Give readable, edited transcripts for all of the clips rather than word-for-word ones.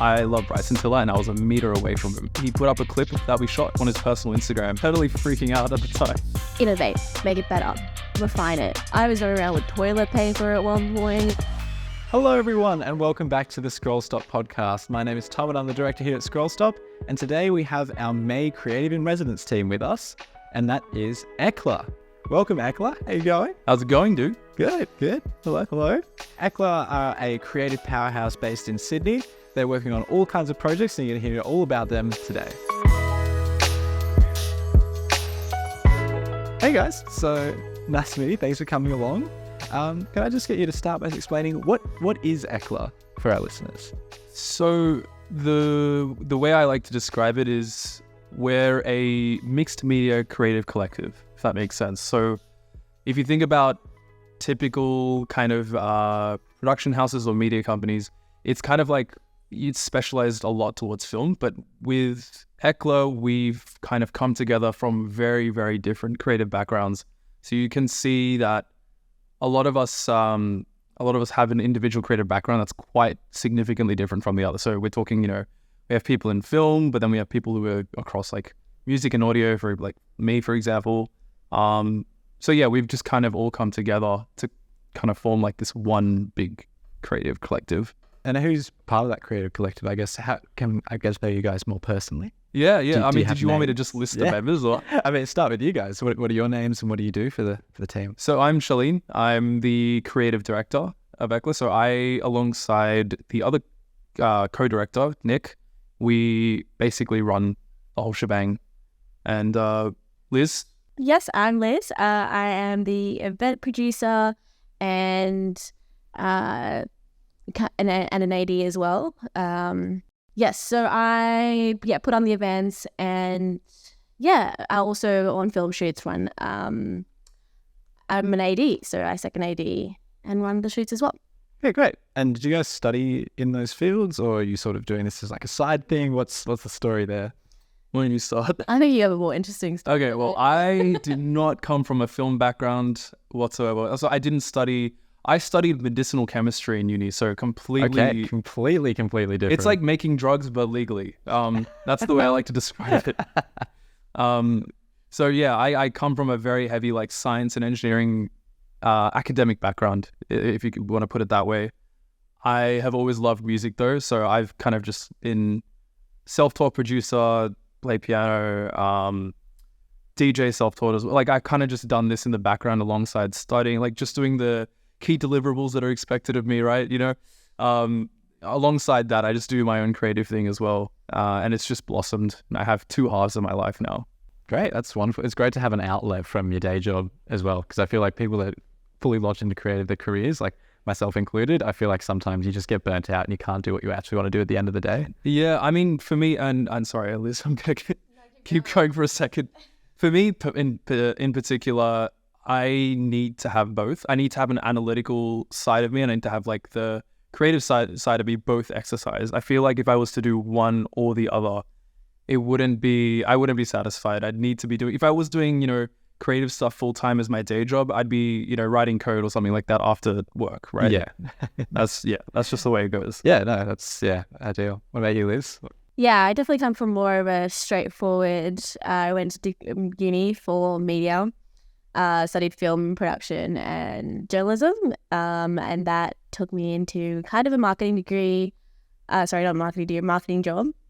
I love Bryson Tiller and I was a meter away from him. He put up a clip that we shot on his personal Instagram, totally freaking out at the time. Innovate, make it better, refine it. I was going around with toilet paper at one point. Hello everyone and welcome back to the Scrollstop podcast. My name is Tom and I'm the director here at Scrollstop, and today we have our May Creative in Residence team with us, and that is EKLA. Welcome EKLA, how you going? How's it going, dude? Good. Hello. EKLA are a creative powerhouse based in Sydney. They're working on all kinds of projects and you're going to hear all about them today. Hey guys, so nice to meet you. Thanks for coming along. Can I just get you to start by explaining what is EKLA for our listeners? So the way I like to describe it is we're a mixed media creative collective, if that makes sense. So if you think about typical kind of production houses or media companies, it's kind of like it's specialized a lot towards film. But with EKLA, we've kind of come together from very, very different creative backgrounds. So you can see that a lot of us have an individual creative background that's quite significantly different from the other. So we're talking, we have people in film, but then we have people who are across like music and audio, for like me, for example. So yeah, we've just kind of all come together to kind of form like this one big creative collective. And who's part of that creative collective? I guess how can I know you guys more personally? Yeah. Did you want me to just list the members? Or? Start with you guys. What are your names and what do you do for the team? So I'm Shalene. I'm the creative director of EKLA. So I, alongside the other co-director, Nick, we basically run the whole shebang. And Liz? Yes, I'm Liz. I am the event producer and an AD as well. Yes, so I put on the events and I also on film shoots run. I'm an AD, so I second AD and run the shoots as well. Okay, great. And did you guys study in those fields, or are you sort of doing this as like a side thing? What's the story there? When you start? I think you have a more interesting story. Okay, well, I did not come from a film background whatsoever. So I studied medicinal chemistry in uni, so completely different. It's like making drugs, but legally. That's the way I like to describe it. So yeah, I come from a very heavy like science and engineering academic background, if you want to put it that way. I have always loved music though, so I've kind of just been self-taught producer, play piano, DJ self-taught as well. Like I kind of just done this in the background alongside studying, like just doing the key deliverables that are expected of me, right? Alongside that, I just do my own creative thing as well. And it's just blossomed. I have two halves of my life now. Great. That's wonderful. It's great to have an outlet from your day job as well, because I feel like people that fully lodge into their careers, like myself included, I feel like sometimes you just get burnt out and you can't do what you actually want to do at the end of the day. Yeah, I mean, for me, and sorry, Liz, I'm going to keep going for a second. For me, in particular, I need to have both. I need to have an analytical side of me and I need to have like the creative side of me both exercise. I feel like if I was to do one or the other, I wouldn't be satisfied. I'd need to be doing, if I was doing, creative stuff full time as my day job, I'd be, writing code or something like that after work, right? Yeah. That's just the way it goes. Yeah, no, that's ideal. What about you, Liz? Yeah, I definitely come from more of a straightforward, I went to uni for media. Studied film production and journalism, and that took me into kind of a marketing job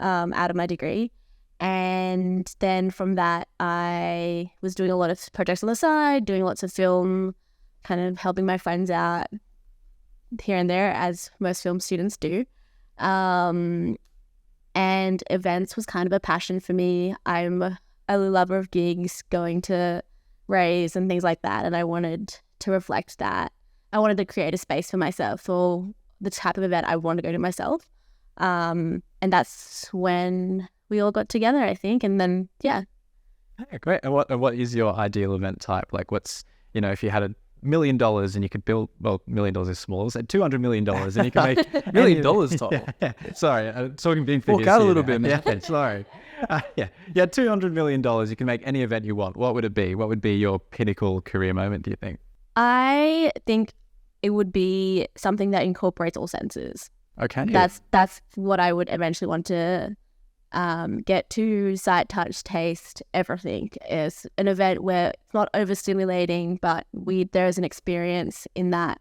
out of my degree. And then from that, I was doing a lot of projects on the side, doing lots of film, kind of helping my friends out here and there, as most film students do. And events was kind of a passion for me. I'm a lover of gigs, going to raves and things like that, and I wanted to reflect that. I wanted to create a space for myself for the type of event I want to go to myself, and that's when we all got together, I think. And then Okay, great. And what is your ideal event type? Like, what's if you had $1 million and you could build, well, $1 million is small, so $200 million and you can make $1 million total. Sorry, I'm talking big figures. Walk out a little bit, man. Yeah, sorry. $200 million. You can make any event you want. What would it be? What would be your pinnacle career moment, do you think? I think it would be something that incorporates all senses. Okay. That's what I would eventually want to get to. Sight, touch, taste, everything. Is an event where it's not overstimulating, but there's an experience in that.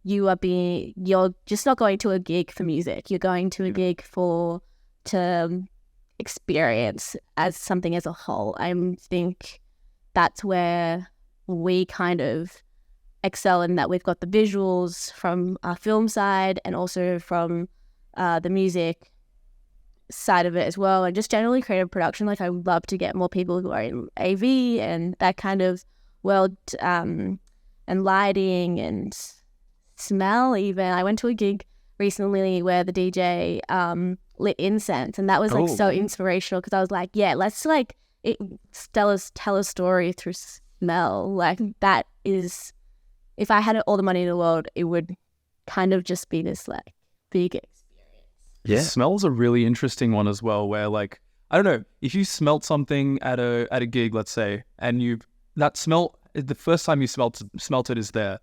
You're just not going to a gig for music. You're going to a gig to experience as something as a whole. I think that's where we kind of excel, in that we've got the visuals from our film side and also from the music side of it as well, and just generally creative production. Like, I would love to get more people who are in AV and that kind of world, and lighting and smell even. I went to a gig recently where the DJ lit incense, and that was like so inspirational, because I was like, yeah, let's like tell a story through smell. Like, that is, if I had all the money in the world, it would kind of just be this like big experience. Yeah, smell's a really interesting one as well, where like, I don't know, if you smelt something at a gig, let's say, and that smell, the first time you smelt it is there.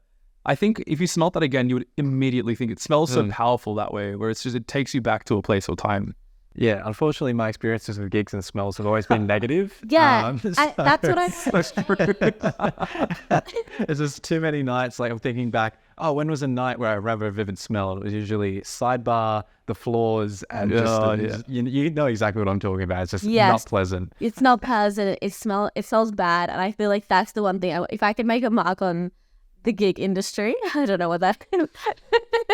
I think if you smelt that again, you would immediately think it smells so powerful that way, where it's just, it takes you back to a place or time. Yeah, unfortunately, my experiences with gigs and smells have always been negative. Yeah, that's what I. It's just too many nights. Like, I'm thinking back, when was a night where I remember a vivid smell? It was usually sidebar, the floors, and you know exactly what I'm talking about. It's just not pleasant. It's not pleasant. It smells bad, and I feel like that's the one thing. If I could make a mark on the gig industry, I don't know what that.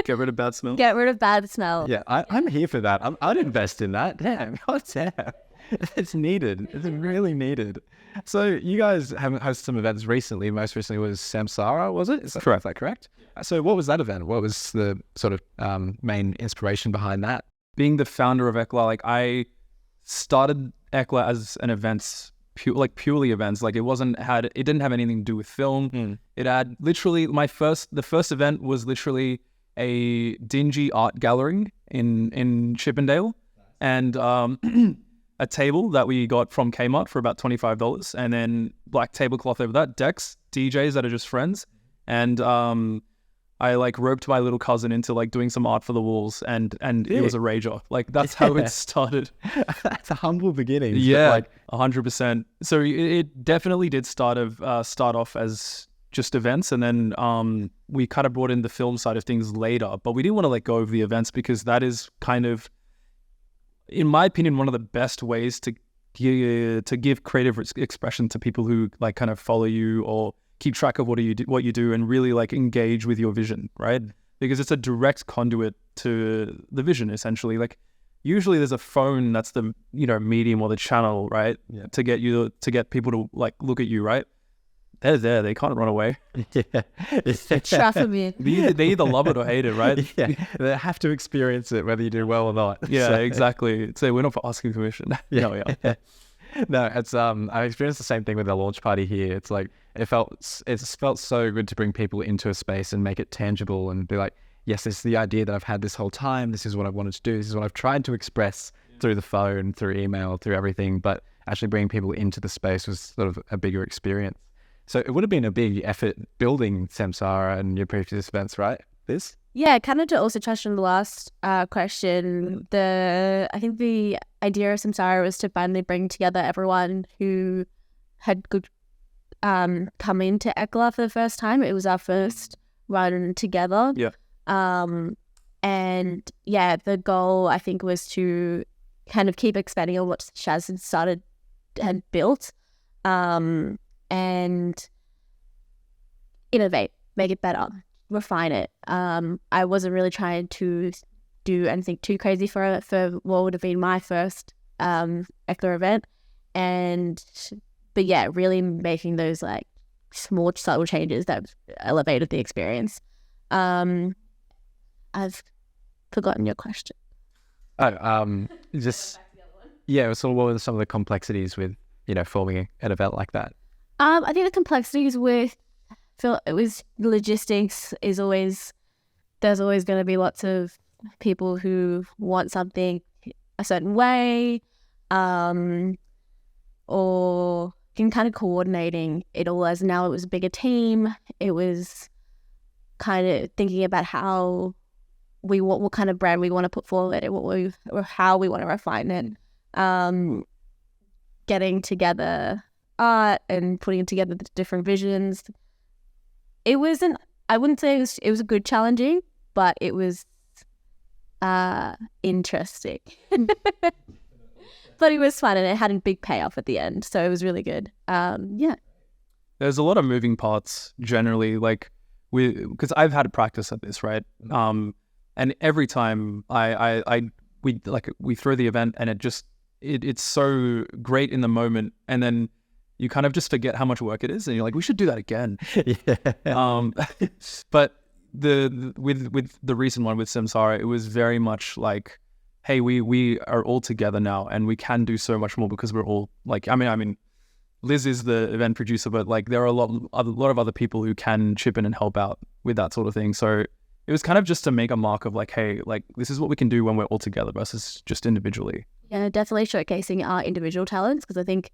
Get rid of bad smell. Get rid of bad smell. Yeah, I'm here for that. I'd invest in that. Damn, God damn. It's needed. It's really needed. So you guys have hosted some events recently. Most recently was Samsara, was it? Is that correct? So what was that event? What was the sort of main inspiration behind that? Being the founder of EKLA, like, I started EKLA as an events, purely events. Like, it didn't have anything to do with film. It had literally the first event was literally a dingy art gallery in Chippendale, and a table that we got from Kmart for about $25, and then black tablecloth over that, decks, DJs that are just friends, and I like roped my little cousin into like doing some art for the walls, and it was a rager. Like, that's how it started. That's a humble beginning. Yeah, like 100%. So it definitely did start off as just events, and then we kind of brought in the film side of things later, but we didn't want to let go of the events, because that is kind of, in my opinion, one of the best ways to give creative expression to people who like kind of follow you or keep track of what you do and really like engage with your vision, right? Because it's a direct conduit to the vision, essentially. Like, usually there's a phone that's the medium or the channel, right? Yeah. To get people to like look at you, right? They're there. They can't run away. Yeah. Traffic me. They either love it or hate it, right? Yeah. They have to experience it whether you do well or not. Yeah, so. Exactly. So we're not for asking permission. Yeah. No, it's I experienced the same thing with the launch party here. It's like it felt so good to bring people into a space and make it tangible and be like, yes, this is the idea that I've had this whole time. This is what I wanted to do. This is what I've tried to express through the phone, through email, through everything. But actually bringing people into the space was sort of a bigger experience. So it would have been a big effort building Samsara and your previous events, right? Yeah, kind of to also touch on the last question, I think the idea of Samsara was to finally bring together everyone who had come into EKLA for the first time. It was our first run together. Yeah. And yeah, the goal, I think, was to kind of keep expanding on what Shaz had built, and innovate, make it better, refine it. I wasn't really trying to do anything too crazy for what would have been my first EKLA event, but yeah, really making those like small subtle changes that elevated the experience. I've forgotten your question. Just yeah, so what were some of the complexities with forming an event like that? I think the complexities with logistics is there's always going to be lots of people who want something a certain way, or in kind of coordinating it all. As now it was a bigger team, it was kind of thinking about what kind of brand we want to put forward, and or how we want to refine it. Getting together art and putting together the different visions. I wouldn't say it was a good challenging, but it was interesting. But it was fun, and it had a big payoff at the end, so it was really good. There's a lot of moving parts generally, like because I've had practice at this, right? And every time we throw the event, and it's so great in the moment, and then you kind of just forget how much work it is, and you're like, we should do that again. But with the recent one with Samsara, it was very much like, hey, we are all together now, and we can do so much more because we're all like, I mean, Liz is the event producer, but like there are a lot of other people who can chip in and help out with that sort of thing. So it was kind of just to make a mark of like, hey, like this is what we can do when we're all together versus just individually. Yeah, definitely showcasing our individual talents, because I think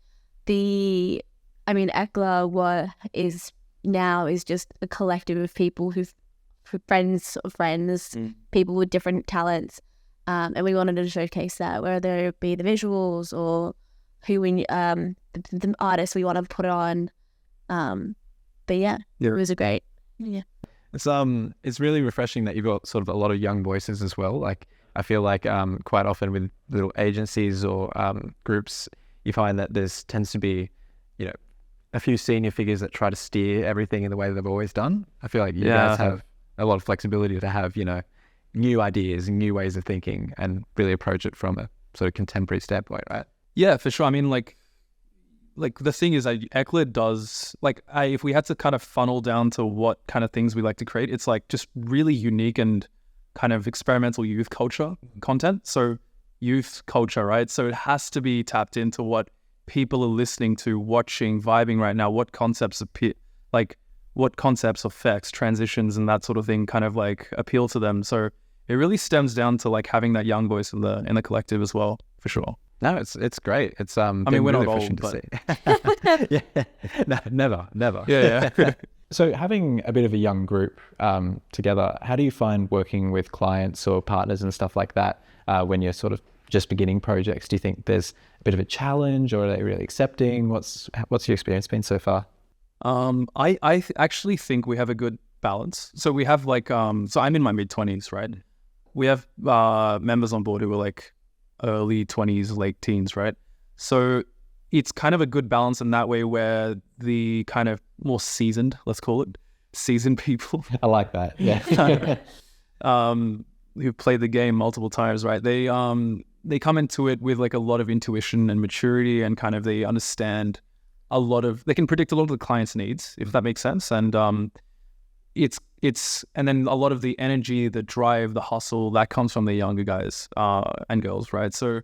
EKLA is just a collective of people who've friends of friends, people with different talents. And we wanted to showcase that, whether it be the visuals or who the artists we want to put on. But yeah, it was a great. Yeah. It's really refreshing that you've got sort of a lot of young voices as well. Like I feel like quite often with little agencies or groups, you find that tends to be, a few senior figures that try to steer everything in the way they've always done. I feel like you guys have a lot of flexibility to have, new ideas and new ways of thinking and really approach it from a sort of contemporary standpoint, right? Yeah, for sure. I mean, like the thing is, EKLA does, if we had to kind of funnel down to what kind of things we like to create, it's like just really unique and kind of experimental youth culture content. So youth culture, right? So it has to be tapped into what people are listening to, watching, vibing right now, what concepts appear, what concepts, effects, transitions, and that sort of thing kind of like appeal to them. So it really stems down to like having that young voice in the collective as well, for sure. No, it's great. It's we're really not refreshing old, to see. Yeah, no, never. Yeah. So having a bit of a young group together, how do you find working with clients or partners and stuff like that when you're sort of just beginning projects? Do you think there's a bit of a challenge, or are they really accepting? What's your experience been so far? I actually think we have a good balance. So we have so I'm in my mid-20s, right? We have members on board who are like early 20s, late teens, right? So it's kind of a good balance in that way, where the kind of more seasoned, let's call it, seasoned people. I like that. Yeah. Who've played the game multiple times, right? They come into it with like a lot of intuition and maturity, and kind of they understand they can predict a lot of the client's needs, if that makes sense. And and then a lot of the energy, the drive, the hustle, that comes from the younger guys and girls, right? So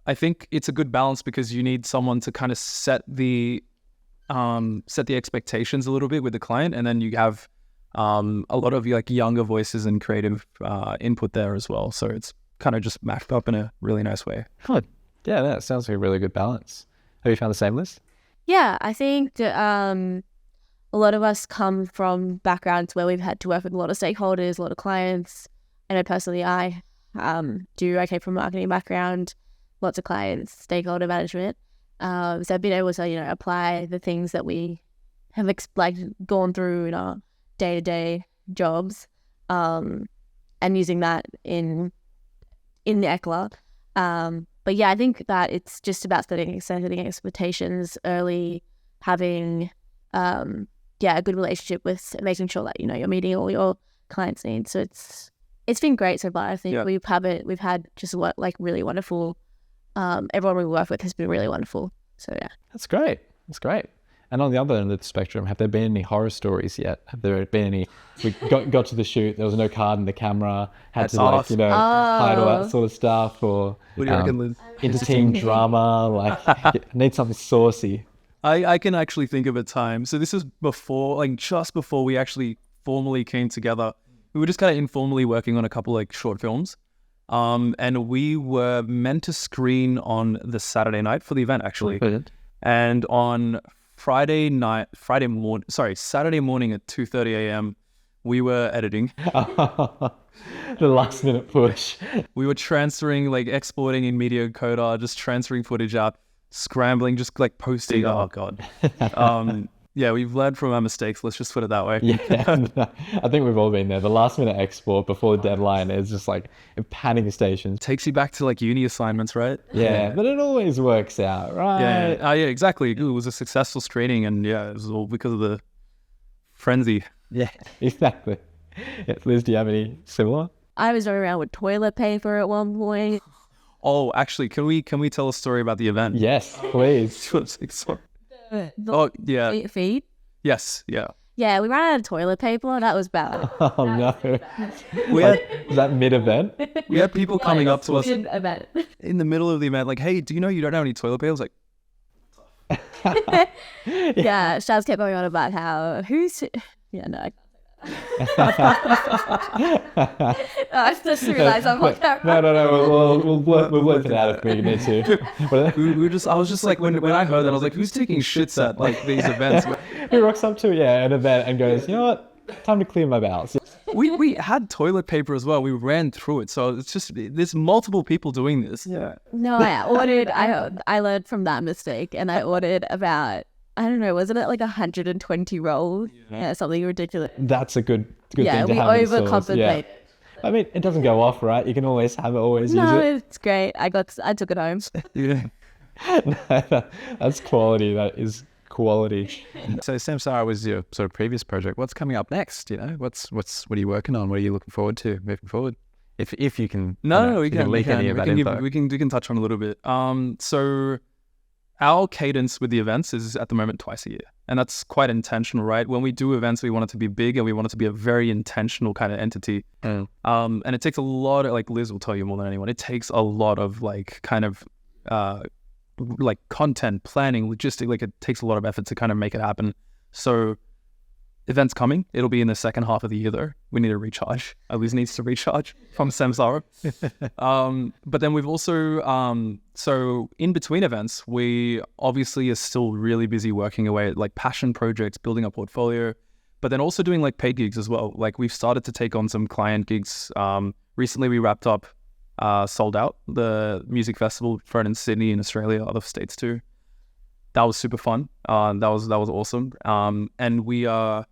I think it's a good balance, because you need someone to kind of set the expectations a little bit with the client, and then you have a lot of like younger voices and creative input there as well. So it's kind of just mashed up in a really nice way. Good. Yeah, that sounds like a really good balance. Have you found the same, Liz? Yeah, I think that, a lot of us come from backgrounds where we've had to work with a lot of stakeholders, a lot of clients. I know personally I came from a marketing background, lots of clients, stakeholder management. So I've been able to, apply the things that we have gone through in our day-to-day jobs, and using that in the EKLA. But yeah, I think that it's just about setting expectations early, having a good relationship with making sure that you're meeting all your clients' needs. So it's been great so far. I think we've had just really wonderful. Everyone we work with has been really wonderful. So yeah, that's great. And on the other end of the spectrum, have there been any horror stories yet? Have there been any? We got to the shoot, there was no card in the camera, had to hide all that sort of stuff, or what do you reckon, Liz? Inter-team drama, need something saucy. I can actually think of a time. So this is just before we actually formally came together. We were just kind of informally working on a couple short films. And we were meant to screen on the Saturday night for the event, actually. Brilliant. And on Saturday morning at 2:30 a.m., we were editing. The last minute push. We were transferring, like exporting in Media Coder, just transferring footage out, scrambling, just like posting. Oh God. Yeah, we've learned from our mistakes. Let's just put it that way. Yeah, I think we've all been there. The last minute export before the deadline is just like a panic station. Takes you back to like uni assignments, right? Yeah, but it always works out, right? Yeah, yeah, exactly. It was a successful screening, and yeah, it was all because of the frenzy. Yeah, exactly. Yeah, Liz, do you have any similar? I was running around with toilet paper at one point. Oh, actually, can we tell a story about the event? Yes, please. Oh, yeah. Feed. Yes, yeah. Yeah, we ran out of toilet paper. That was bad. Oh no. Was that mid-event? We had people coming up to us Event. in the middle of the event, like, "Hey, do you know you don't have any toilet paper?" I was like, Yeah, Shaz kept going on about how yeah, no. I just realised I'm on camera. No. We'll blip it out if we need to. I was just like, when I heard that, I was like, who's taking shits at like these events? Who rocks up to an event and goes, you know what, time to clear my bowels. We had toilet paper as well. We ran through it, so it's just there's multiple people doing this. Yeah. No, I learned from that mistake, and I ordered about, I don't know, wasn't it like 120 rolls? Yeah, something ridiculous. That's a good thing to have. Yeah, we overcompensated. Yeah. I mean, it doesn't go off, right? You can always have it, always use it. No, it's great. I took it home. Yeah. That's quality. That is quality. So Samsara was your sort of previous project. What's coming up next? You know, what are you working on? What are you looking forward to moving forward? If you can, we can touch on a little bit. So our cadence with the events is at the moment twice a year, and that's quite intentional, right? When we do events, we want it to be big, and we want it to be a very intentional kind of entity. And it takes a lot of, like Liz will tell you more than anyone, it takes a lot of like kind of like content planning, logistic, like it takes a lot of effort to kind of make it happen. So events coming, it'll be in the second half of the year though. We need to recharge. Liz needs to recharge from Samsara. But then we've also, so in between events, we obviously are still really busy working away at like passion projects, building a portfolio, but then also doing like paid gigs as well. Like we've started to take on some client gigs. Recently we wrapped up Sold Out, the music festival thrown in Sydney in Australia, other states too. That was super fun. That was awesome. And we are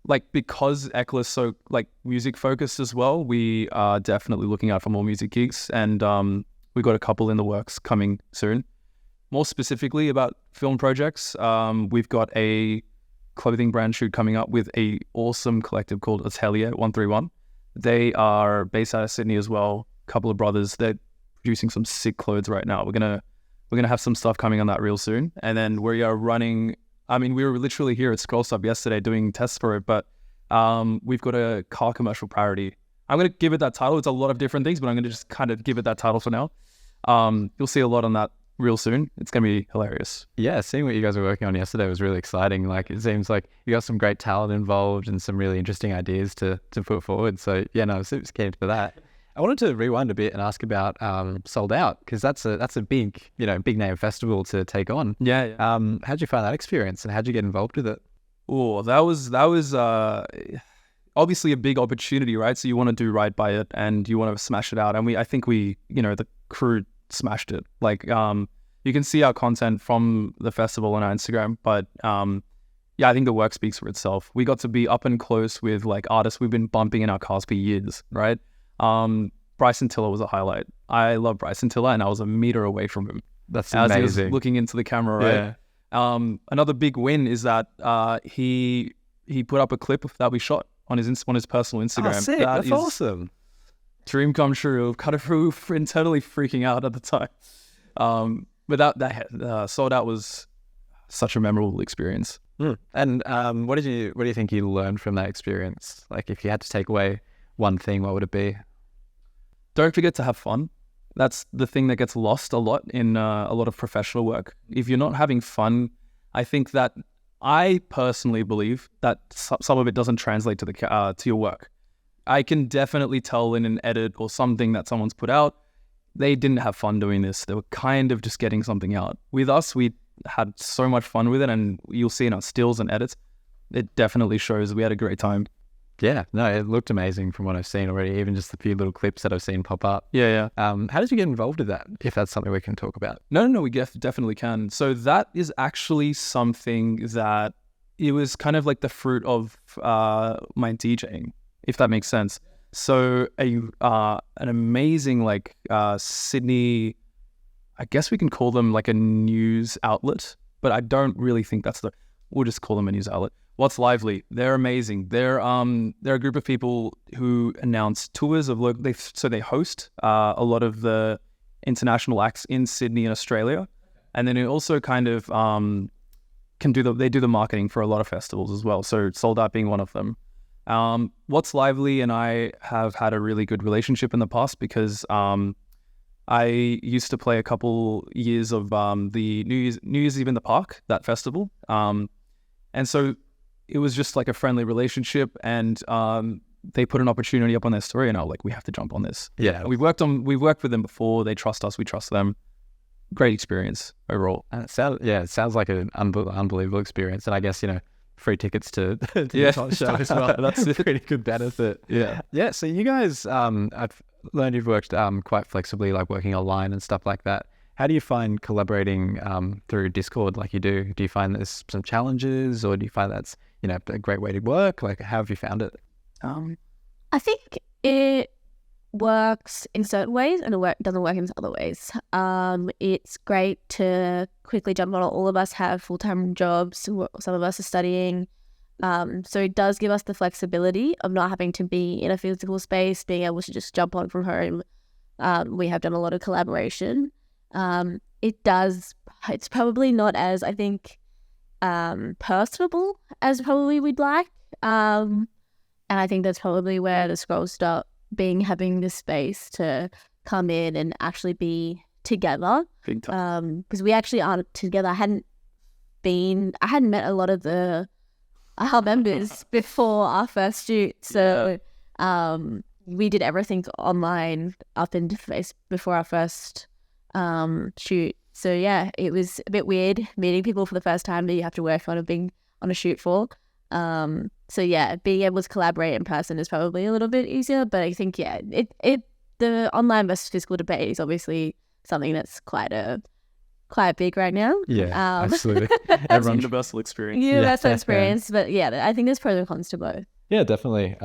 like, because EKLA is so like music focused as well, we are definitely looking out for more music gigs, and we got a couple in the works coming soon. More specifically about film projects, we've got a clothing brand shoot coming up with a awesome collective called Atelier 131. They are based out of Sydney as well. Couple of brothers. They're producing some sick clothes right now. We're gonna have some stuff coming on that real soon. And then we are running, I mean, we were literally here at Scrollstop yesterday doing tests for it, but we've got a car commercial parody. I'm gonna give it that title. It's a lot of different things, but I'm gonna just kind of give it that title for now. You'll see a lot on that real soon. It's gonna be hilarious. Yeah, seeing what you guys were working on yesterday was really exciting. Like, it seems like you got some great talent involved and some really interesting ideas to put forward. So yeah, no, I was super keen for that. I wanted to rewind a bit and ask about Sold Out, because that's a big name festival to take on. Yeah. How'd you find that experience, and how'd you get involved with it? Oh, that was obviously a big opportunity, right? So you want to do right by it, and you want to smash it out. And I think the crew smashed it. Like, you can see our content from the festival on our Instagram, but yeah, I think the work speaks for itself. We got to be up and close with like artists we've been bumping in our cars for years, right? Bryson Tiller was a highlight. I love Bryson Tiller, and I was a meter away from him. That's as amazing. He was looking into the camera, right? Yeah. Another big win is that he put up a clip that we shot on his personal Instagram. Oh, sick. That's awesome. Dream come true. Kind of internally freaking out at the time. But that Sold Out was such a memorable experience. And what do you think you learned from that experience? Like, if you had to take away one thing, what would it be? Don't forget to have fun. That's the thing that gets lost a lot in a lot of professional work. If you're not having fun, I think that I personally believe that some of it doesn't translate to your work. I can definitely tell in an edit or something that someone's put out, they didn't have fun doing this. They were kind of just getting something out. With us, we had so much fun with it, and you'll see in our stills and edits, it definitely shows we had a great time. Yeah, no, it looked amazing from what I've seen already, even just the few little clips that I've seen pop up. Yeah. How did you get involved with that, if that's something we can talk about? No, we definitely can. So that is actually something that it was kind of like the fruit of my DJing, if that makes sense. So an amazing like Sydney, I guess we can call them like a news outlet, but I don't really think we'll just call them a news outlet. What's Lively? They're amazing. They're a group of people who announce tours of they host a lot of the international acts in Sydney and Australia, and then it also kind of they do the marketing for a lot of festivals as well. So Sold Out being one of them. What's Lively and I have had a really good relationship in the past because I used to play a couple years of the New Year's Eve in the Park, that festival, and so it was just like a friendly relationship, and they put an opportunity up on their story, and I was like, we have to jump on this. Yeah, we've worked with them before. They trust us, we trust them. Great experience overall. It sounds like an unbelievable experience, and I guess free tickets to the show as well. That's a pretty good benefit. Yeah. So you guys, I've learned you've worked quite flexibly, like working online and stuff like that. How do you find collaborating through Discord like you do? Do you find there's some challenges, or do you find that's a great way to work? Like, how have you found it? I think it works in certain ways and it doesn't work in other ways. It's great to quickly jump on. All of us have full-time jobs. Some of us are studying. So it does give us the flexibility of not having to be in a physical space, being able to just jump on from home. We have done a lot of collaboration. It's probably not as, I think, personable as probably we'd like. And I think that's probably where the Scroll Stop having the space to come in and actually be together. Big time. Because we actually aren't together. I hadn't met a lot of our members before our first shoot. So we did everything online up into face before our first shoot. So yeah, it was a bit weird meeting people for the first time that you have to work on a shoot for. So yeah, being able to collaborate in person is probably a little bit easier, but I think the online versus physical debate is obviously something that's quite big right now. Yeah, absolutely. Everyone's universal experience. Universal experience, but yeah, I think there's pros and cons to both. Yeah, definitely.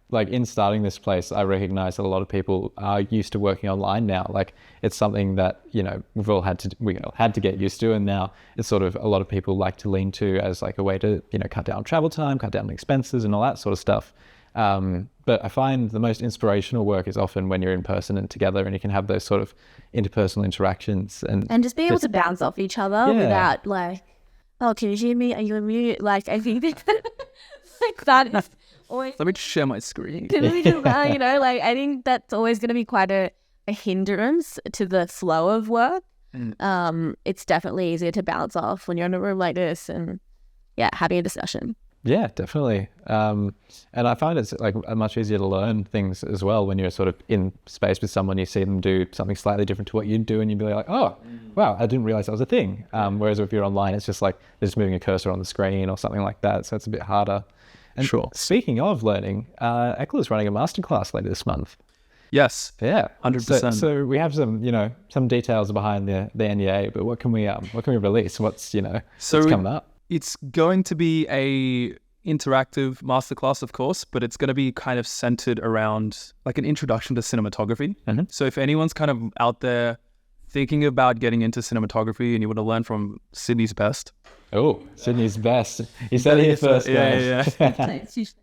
Like in starting this place, I recognize that a lot of people are used to working online now. Like it's something that, we've all had to get used to. And now it's sort of a lot of people like to lean to as like a way to, cut down travel time, cut down expenses and all that sort of stuff. But I find the most inspirational work is often when you're in person and together and you can have those sort of interpersonal interactions. And just being able to bounce off each other without like, oh, can you hear me? Are you on mute? Like, I think that is always... Let me just share my screen. I think that's always going to be quite a hindrance to the flow of work. It's definitely easier to bounce off when you're in a room like this and having a discussion. Yeah, definitely. And I find it's like much easier to learn things as well when you're sort of in space with someone, you see them do something slightly different to what you do and you'd be like, oh, wow, I didn't realize that was a thing. Whereas if you're online, it's just like they're just moving a cursor on the screen or something like that. So it's a bit harder. And sure. Speaking of learning, EKLA is running a masterclass later this month. Yes. Yeah. 100%. So we have some details behind the NDA, but what can we release? What's coming up? It's going to be a interactive masterclass, of course, but it's going to be kind of centered around like an introduction to cinematography. Mm-hmm. So if anyone's kind of out there thinking about getting into cinematography and you want to learn from Sydney's best. Oh, Sydney's best. You said it here first, guys.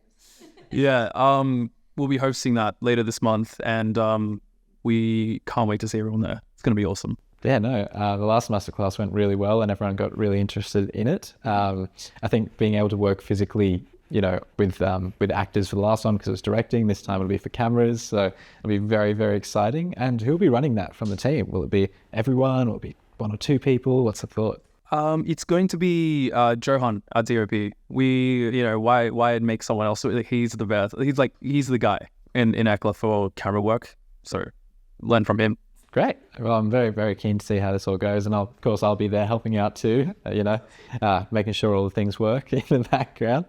Yeah. We'll be hosting that later this month, and we can't wait to see everyone there. It's going to be awesome. Yeah, no, the last masterclass went really well and everyone got really interested in it. I think being able to work physically, with actors for the last one because it was directing, this time it'll be for cameras. So it'll be very, very exciting. And who'll be running that from the team? Will it be everyone? Will it be one or two people? What's the thought? It's going to be Johan, our DOP. Why make someone else? He's the best. He's the guy in EKLA for camera work. So learn from him. Great. Well, I'm very, very keen to see how this all goes. And of course, I'll be there helping out too, making sure all the things work in the background.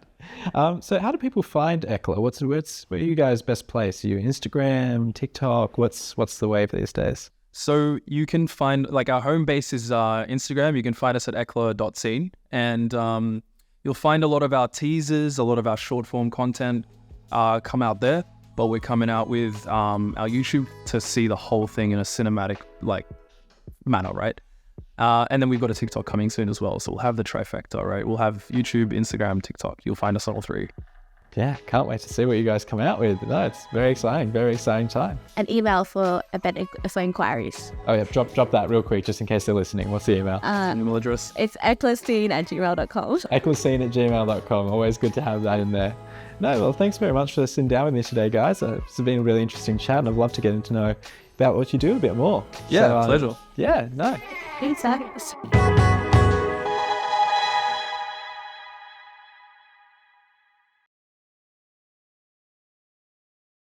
So how do people find EKLA? Where are you guys best placed? Are you Instagram, TikTok? What's the wave these days? So you can find, our home base is Instagram. You can find us at ekla.scene, and you'll find a lot of our teasers, a lot of our short form content come out there. But we're coming out with our YouTube to see the whole thing in a cinematic manner, right? And then we've got a TikTok coming soon as well. So we'll have the trifecta, right? We'll have YouTube, Instagram, TikTok. You'll find us on all three. Yeah, can't wait to see what you guys come out with. No, it's very exciting time. An email for inquiries. Oh yeah, drop that real quick just in case they're listening. What's the email? Email address? It's eklascene@gmail.com. eklascene@gmail.com. Always good to have that in there. No, well, thanks very much for sitting down with me today, guys. It's been a really interesting chat, and I'd love to get to know about what you do a bit more. Yeah, pleasure. Yeah, no. Thanks,